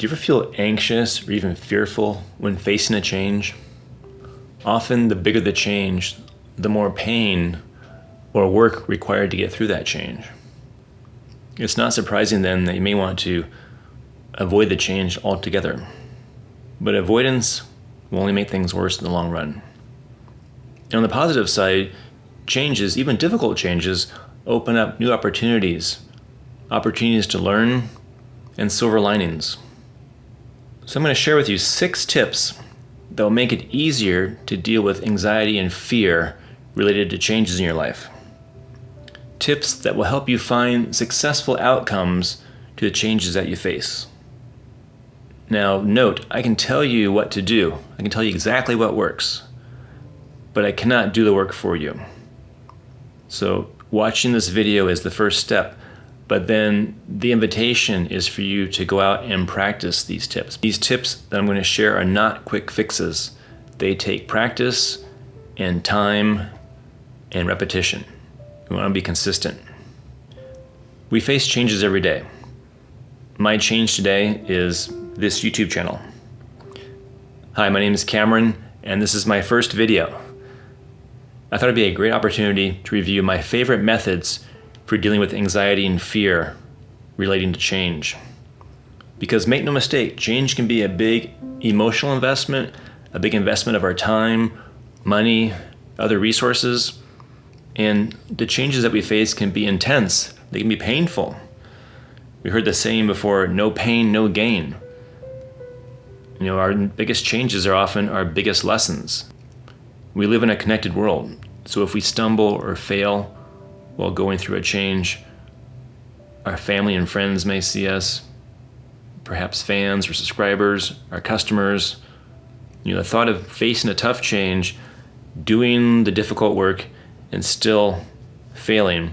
Do you ever feel anxious or even fearful when facing a change? Often, the bigger the change, the more pain or work required to get through that change. It's not surprising then that you may want to avoid the change altogether. But avoidance will only make things worse in the long run. And on the positive side, changes, even difficult changes, open up new opportunities to learn, and silver linings. So I'm going to share with you 6 tips that will make it easier to deal with anxiety and fear related to changes in your life. Tips that will help you find successful outcomes to the changes that you face. Now, note, I can tell you what to do. I can tell you exactly what works, but I cannot do the work for you. So watching this video is the first step, but then the invitation is for you to go out and practice these tips. These tips that I'm going to share are not quick fixes. They take practice and time and repetition. We want to be consistent. We face changes every day. My change today is this YouTube channel. Hi, my name is Cameron, and this is my first video. I thought it'd be a great opportunity to review my favorite methods for dealing with anxiety and fear relating to change. Because make no mistake, change can be a big emotional investment, a big investment of our time, money, other resources, and the changes that we face can be intense. They can be painful. We heard the saying before, no pain, no gain. Our biggest changes are often our biggest lessons. We live in a connected world, so if we stumble or fail while going through a change, our family and friends may see us, perhaps fans or subscribers, our customers. The thought of facing a tough change, doing the difficult work, and still failing,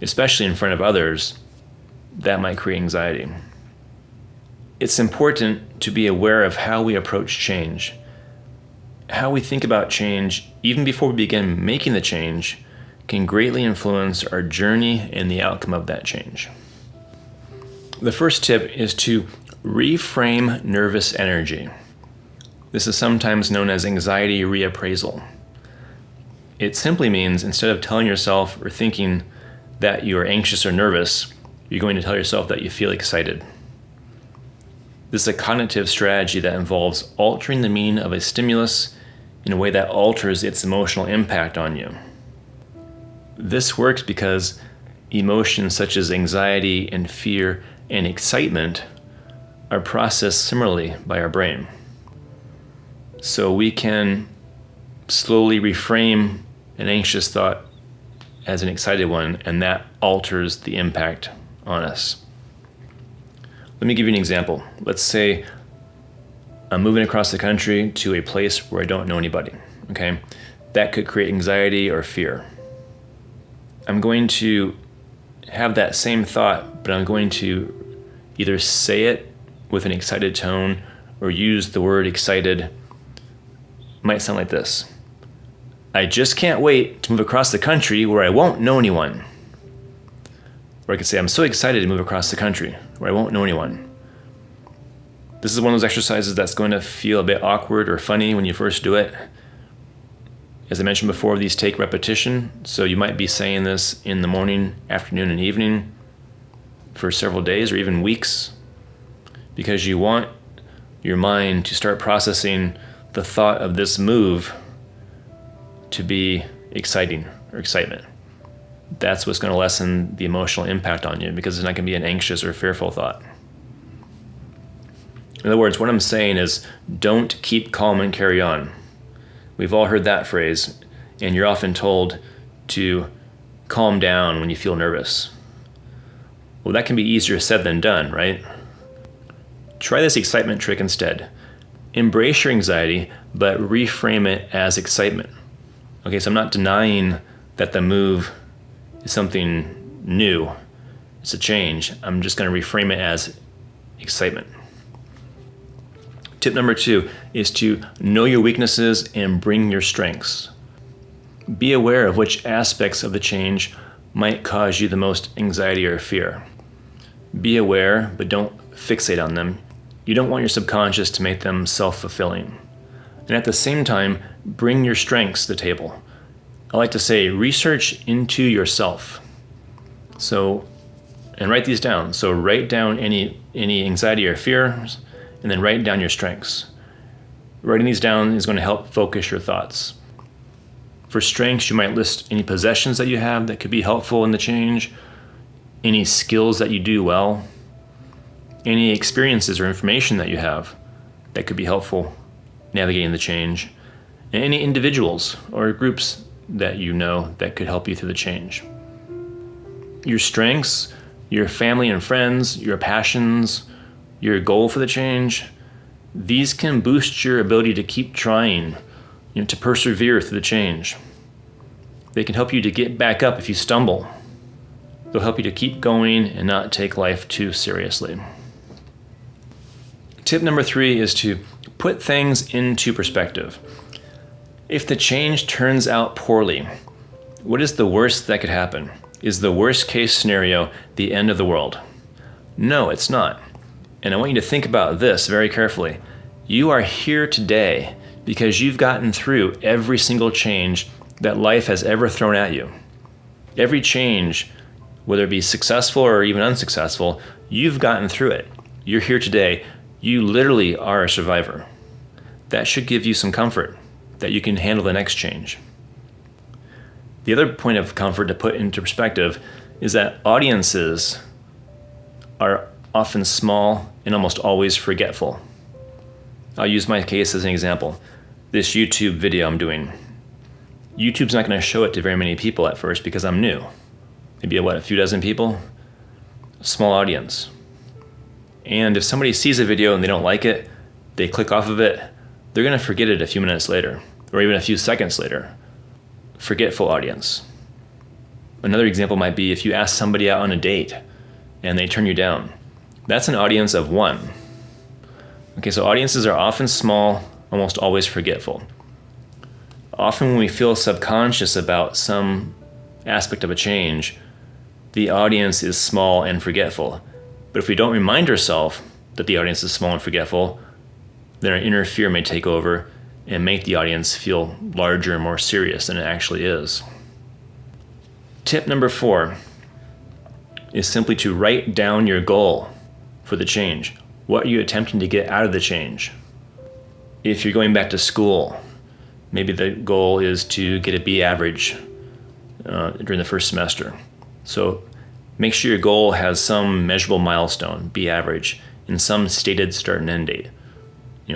especially in front of others, that might create anxiety. It's important to be aware of how we approach change. How we think about change, even before we begin making the change, can greatly influence our journey and the outcome of that change. The first tip is to reframe nervous energy. This is sometimes known as anxiety reappraisal. It simply means instead of telling yourself or thinking that you are anxious or nervous, you're going to tell yourself that you feel excited. This is a cognitive strategy that involves altering the meaning of a stimulus in a way that alters its emotional impact on you. This works because emotions such as anxiety and fear and excitement are processed similarly by our brain. So we can slowly reframe an anxious thought as an excited one, and that alters the impact on us. Let me give you an example. Let's say I'm moving across the country to a place where I don't know anybody, okay? That could create anxiety or fear. I'm going to have that same thought, but I'm going to either say it with an excited tone or use the word excited. It might sound like this. I just can't wait to move across the country where I won't know anyone. Or I could say, I'm so excited to move across the country where I won't know anyone. This is one of those exercises that's going to feel a bit awkward or funny when you first do it. As I mentioned before, these take repetition, so you might be saying this in the morning, afternoon, and evening for several days or even weeks, because you want your mind to start processing the thought of this move to be exciting or excitement. That's what's going to lessen the emotional impact on you, because it's not going to be an anxious or fearful thought. In other words, what I'm saying is, don't keep calm and carry on. We've all heard that phrase, and you're often told to calm down when you feel nervous. Well, that can be easier said than done, right? Try this excitement trick instead. Embrace your anxiety, but reframe it as excitement. Okay, so I'm not denying that the move is something new. It's a change. I'm just going to reframe it as excitement. Tip number 2 is to know your weaknesses and bring your strengths. Be aware of which aspects of the change might cause you the most anxiety or fear. Be aware, but don't fixate on them. You don't want your subconscious to make them self-fulfilling. And at the same time, bring your strengths to the table. I like to say, research into yourself. And write these down. So write down any anxiety or fears, and then write down your strengths. Writing these down is going to help focus your thoughts. For strengths, you might list any possessions that you have that could be helpful in the change, any skills that you do well, any experiences or information that you have that could be helpful navigating the change, and any individuals or groups that you know that could help you through the change. Your strengths, your family and friends, your passions, your goal for the change, these can boost your ability to keep trying, to persevere through the change. They can help you to get back up if you stumble. They'll help you to keep going and not take life too seriously. Tip number 3 is to put things into perspective. If the change turns out poorly, what is the worst that could happen? Is the worst case scenario the end of the world? No, it's not. And I want you to think about this very carefully. You are here today because you've gotten through every single change that life has ever thrown at you. Every change, whether it be successful or even unsuccessful, you've gotten through it. You're here today. You literally are a survivor. That should give you some comfort that you can handle the next change. The other point of comfort to put into perspective is that audiences are often small and almost always forgetful. I'll use my case as an example. This YouTube video I'm doing. YouTube's not going to show it to very many people at first because I'm new. Maybe a few dozen people? A small audience. And if somebody sees a video and they don't like it, they click off of it, they're going to forget it a few minutes later, or even a few seconds later. Forgetful audience. Another example might be if you ask somebody out on a date and they turn you down. That's an audience of 1. Okay, so audiences are often small, almost always forgetful. Often when we feel subconscious about some aspect of a change, the audience is small and forgetful. But if we don't remind ourselves that the audience is small and forgetful, then our inner fear may take over and make the audience feel larger and more serious than it actually is. Tip number 4 is simply to write down your goal for the change. What are you attempting to get out of the change? If you're going back to school, maybe the goal is to get a B average during the first semester. So make sure your goal has some measurable milestone, B average, and some stated start and end date.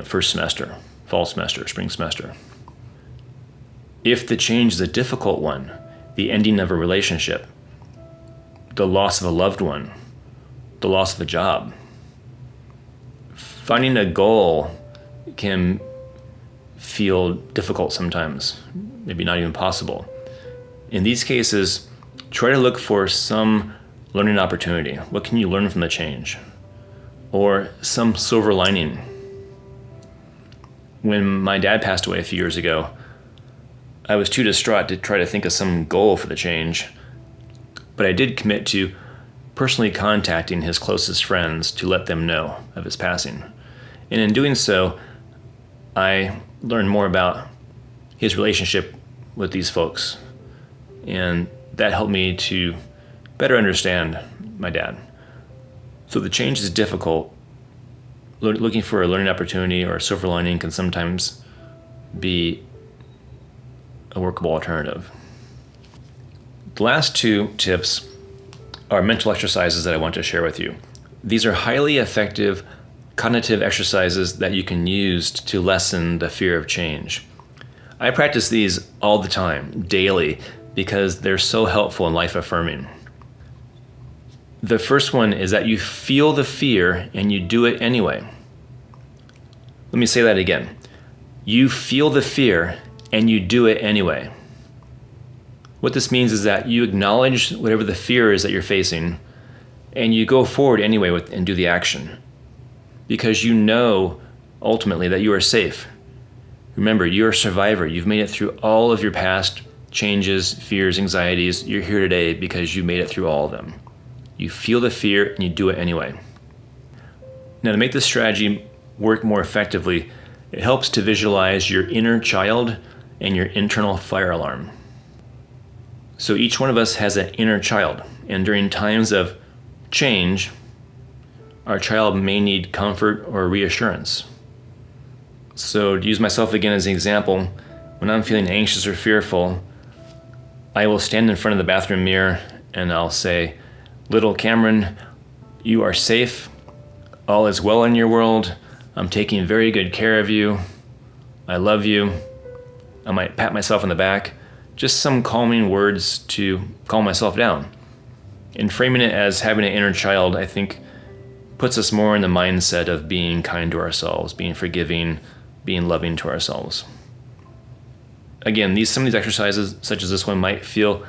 First semester, fall semester, spring semester. If the change is a difficult one, the ending of a relationship, the loss of a loved one, the loss of a job, finding a goal can feel difficult sometimes, maybe not even possible. In these cases, try to look for some learning opportunity. What can you learn from the change? Or some silver lining. When my dad passed away a few years ago, I was too distraught to try to think of some goal for the change, but I did commit to personally contacting his closest friends to let them know of his passing. And in doing so, I learned more about his relationship with these folks, and that helped me to better understand my dad. So the change is difficult. Looking for a learning opportunity or a silver lining can sometimes be a workable alternative. The last 2 tips are mental exercises that I want to share with you. These are highly effective cognitive exercises that you can use to lessen the fear of change. I practice these all the time, daily, because they're so helpful and life-affirming. The first one is that you feel the fear and you do it anyway. Let me say that again. You feel the fear and you do it anyway. What this means is that you acknowledge whatever the fear is that you're facing and you go forward anyway and do the action because you know ultimately that you are safe. Remember, you're a survivor. You've made it through all of your past changes, fears, anxieties. You're here today because you made it through all of them. You feel the fear and you do it anyway. Now, to make this strategy work more effectively, it helps to visualize your inner child and your internal fire alarm. So each one of us has an inner child, and during times of change, our child may need comfort or reassurance. So to use myself again as an example, when I'm feeling anxious or fearful, I will stand in front of the bathroom mirror and I'll say, "Little Cameron, you are safe. All is well in your world. I'm taking very good care of you. I love you." I might pat myself on the back, just some calming words to calm myself down. And framing it as having an inner child, I think, puts us more in the mindset of being kind to ourselves, being forgiving, being loving to ourselves. Again, some of these exercises, such as this one, might feel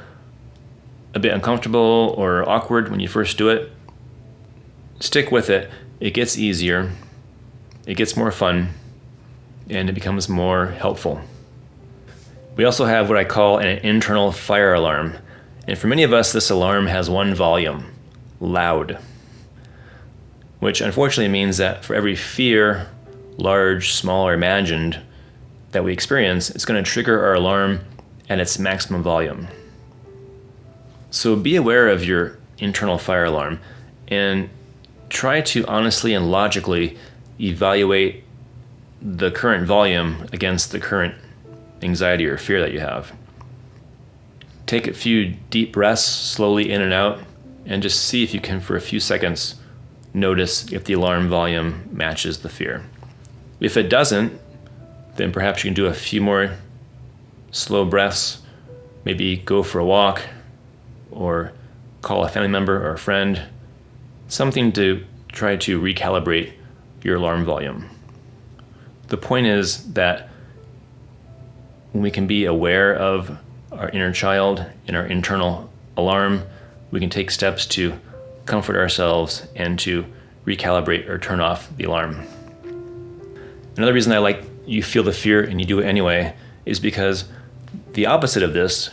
a bit uncomfortable or awkward when you first do it. Stick with it. It gets easier, it gets more fun, and it becomes more helpful. We also have what I call an internal fire alarm. And for many of us, this alarm has one volume, loud, which unfortunately means that for every fear, large, small, or imagined, that we experience, it's going to trigger our alarm at its maximum volume. So be aware of your internal fire alarm and try to honestly and logically evaluate the current volume against the current anxiety or fear that you have. Take a few deep breaths, slowly in and out, and just see if you can, for a few seconds, notice if the alarm volume matches the fear. If it doesn't, then perhaps you can do a few more slow breaths, maybe go for a walk, or call a family member or a friend, something to try to recalibrate your alarm volume. The point is that when we can be aware of our inner child and our internal alarm, we can take steps to comfort ourselves and to recalibrate or turn off the alarm. Another reason I like you feel the fear and you do it anyway is because the opposite of this,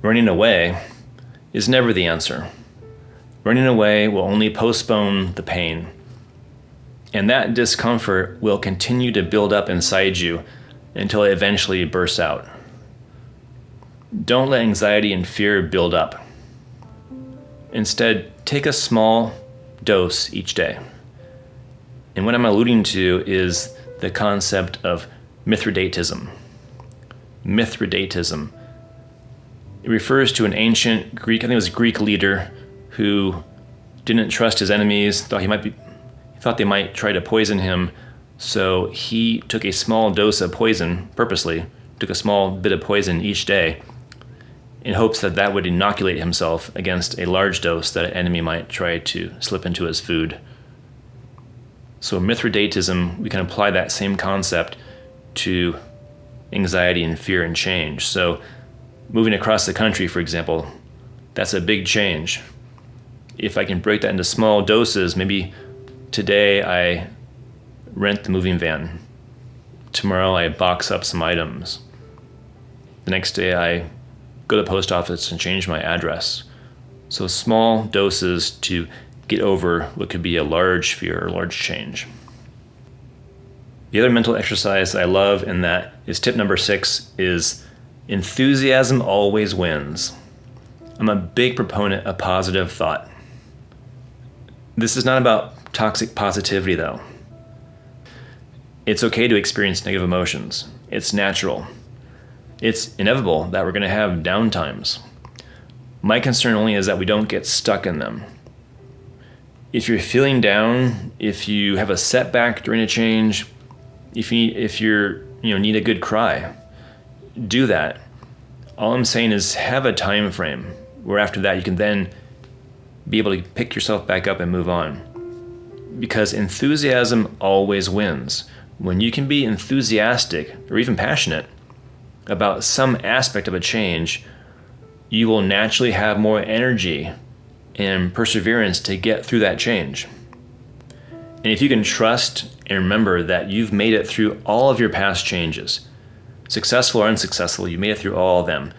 running away, is never the answer. Running away will only postpone the pain. And that discomfort will continue to build up inside you until it eventually bursts out. Don't let anxiety and fear build up. Instead, take a small dose each day. And what I'm alluding to is the concept of Mithridatism. Mithridatism. It refers to an ancient Greek, I think it was a Greek leader, who didn't trust his enemies, thought they might try to poison him, so he took a small dose of poison, purposely, took a small bit of poison each day, in hopes that that would inoculate himself against a large dose that an enemy might try to slip into his food. So Mithridatism, we can apply that same concept to anxiety and fear and change. So moving across the country, for example, that's a big change. If I can break that into small doses, maybe today I rent the moving van. Tomorrow I box up some items. The next day I go to the post office and change my address. So small doses to get over what could be a large fear or large change. The other mental exercise I love, and that is tip number 6, is enthusiasm always wins. I'm a big proponent of positive thought. This is not about toxic positivity, though. It's okay to experience negative emotions. It's natural. It's inevitable that we're going to have down times. My concern only is that we don't get stuck in them. If you're feeling down, if you have a setback during a change, if you need a good cry, do that. All I'm saying is have a time frame where after that you can then be able to pick yourself back up and move on. Because enthusiasm always wins. When you can be enthusiastic or even passionate about some aspect of a change, you will naturally have more energy and perseverance to get through that change. And if you can trust and remember that you've made it through all of your past changes, successful or unsuccessful, you made it through all of them,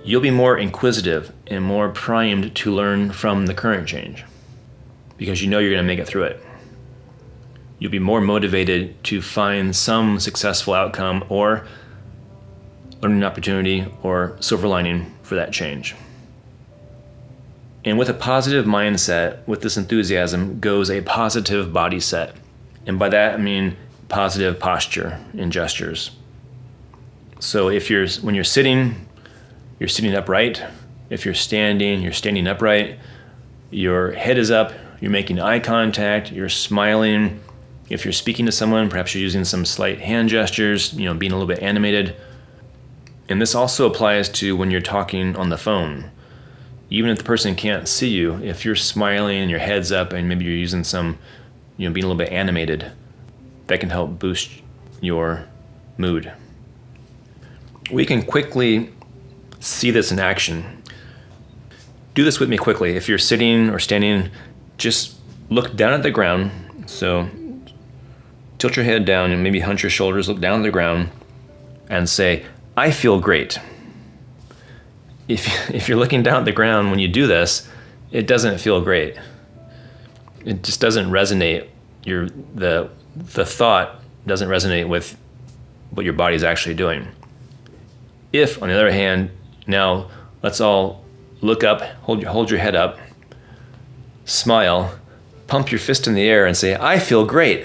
you'll be more inquisitive and more primed to learn from the current change because you know you're going to make it through it. you'll be more motivated to find some successful outcome or learning opportunity or silver lining for that change. And with a positive mindset, with this enthusiasm, goes a positive body set. And by that, I mean positive posture and gestures. So when you're sitting upright. If you're standing upright. Your head is up, you're making eye contact, you're smiling. If you're speaking to someone, perhaps you're using some slight hand gestures, being a little bit animated. And this also applies to when you're talking on the phone. Even if the person can't see you, if you're smiling and your head's up and maybe you're using some, being a little bit animated, that can help boost your mood. We can quickly see this in action. Do this with me quickly. If you're sitting or standing, just look down at the ground. So tilt your head down and maybe hunch your shoulders, look down at the ground and say, "I feel great." If you're looking down at the ground when you do this, it doesn't feel great. It just doesn't resonate. The thought doesn't resonate with what your body's actually doing. If, on the other hand, now let's all look up, hold your head up, smile, pump your fist in the air and say, "I feel great."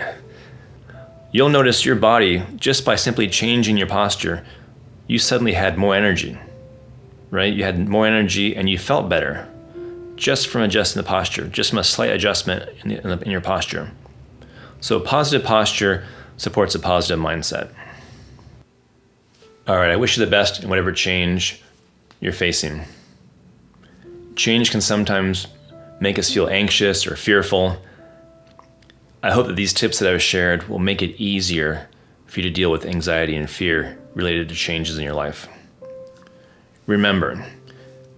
You'll notice your body, just by simply changing your posture, you suddenly had more energy, right? You had more energy and you felt better just from adjusting the posture, just from a slight adjustment in your posture. So positive posture supports a positive mindset. All right, I wish you the best in whatever change you're facing. Change can sometimes make us feel anxious or fearful. I hope that these tips that I've shared will make it easier for you to deal with anxiety and fear related to changes in your life. Remember,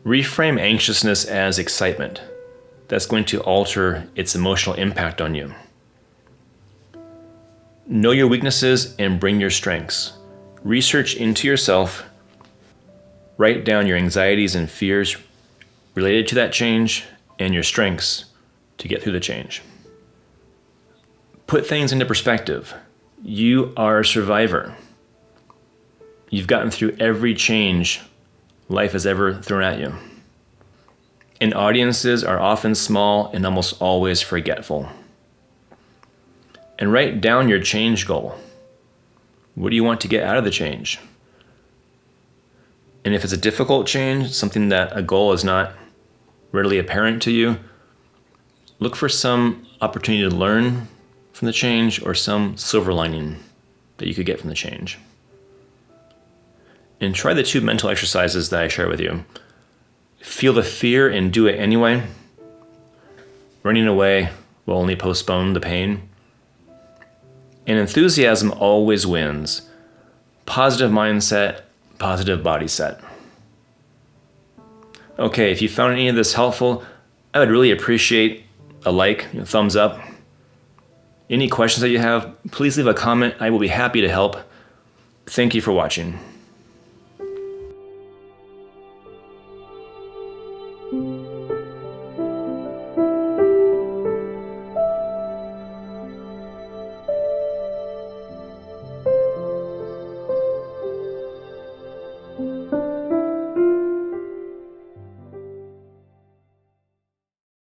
reframe anxiousness as excitement. That's going to alter its emotional impact on you. Know your weaknesses and bring your strengths. Research into yourself. Write down your anxieties and fears related to that change and your strengths to get through the change. Put things into perspective. You are a survivor. You've gotten through every change life has ever thrown at you. And audiences are often small and almost always forgetful. And write down your change goal. What do you want to get out of the change? And if it's a difficult change, something that a goal is not readily apparent to you, look for some opportunity to learn from the change or some silver lining that you could get from the change. And try the 2 mental exercises that I share with you. Feel the fear and do it anyway. Running away will only postpone the pain. And enthusiasm always wins. Positive mindset, positive body set. Okay, if you found any of this helpful, I would really appreciate a like, thumbs up. Any questions that you have, please leave a comment. I will be happy to help. Thank you for watching.